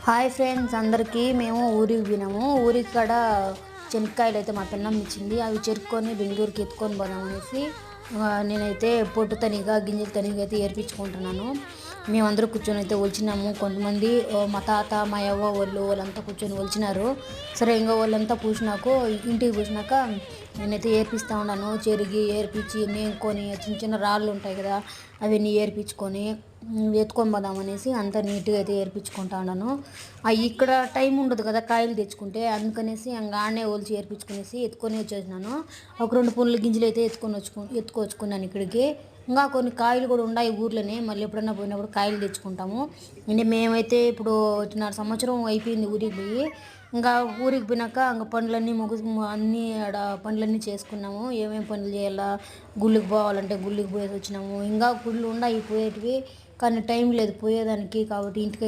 Hi friends అందరికీ మేము ఊరికి పోయినాము. ఊరికి కాడ చెనక్కాయలు అయితే మా పిన్నమ్మ ఇచ్చింది. అవి చెరుక్కొని బెంగళూరుకి ఎత్తుకొని పోదాం అనేసి నేనైతే పొట్టు తనిగా గింజలు తనిగా అయితే ఏర్పించుకుంటున్నాను. మేమందరూ కూర్చొని అయితే ఒలిచినాము. కొంతమంది మా తాత మా అవ్వ వాళ్ళంతా కూర్చొని ఒలిచినారు. సరే ఇంకా వాళ్ళంతా పూసినాకు ఇంటికి పూసినాక నేనైతే ఏర్పిస్తూ ఉన్నాను. చెరిగి ఏర్పించి మేంకొని చిన్న చిన్న రాళ్ళు ఉంటాయి కదా, అవన్నీ ఏర్పించుకొని ఎత్తుకొని పోదామనేసి అంతా నీట్గా అయితే ఏర్పించుకుంటా ఉన్నాను. ఇక్కడ టైం ఉండదు కదా కాయలు తెచ్చుకుంటే, అందుకనేసి ఆడనే ఒలిచి ఏర్పించుకునేసి ఎత్తుకొని వచ్చేసినాను. ఒక 2 పుల్ల గింజలు అయితే ఎత్తుకొచ్చుకున్నాను ఇక్కడికి. ఇంకా కొన్ని కాయలు కూడా ఉన్నాయి ఊర్లోనే, మళ్ళీ ఎప్పుడన్నా పోయినప్పుడు కాయలు తెచ్చుకుంటాము. అంటే మేమైతే ఇప్పుడు 1.5 సంవత్సరం అయిపోయింది ఊరికి పోయి. ఇంకా ఊరికి పోయినాక ఇంకా పనులన్నీ అన్నీ ఆడ పనులన్నీ చేసుకున్నాము. ఏమేమి పనులు చేయాలా, గుళ్ళకి పోవాలంటే గుళ్ళకి పోయేసి వచ్చినాము. ఇంకా గుళ్ళు ఉన్నాయి పోయేటివి, కానీ టైం లేదు పోయేదానికి, కాబట్టి ఇంటికి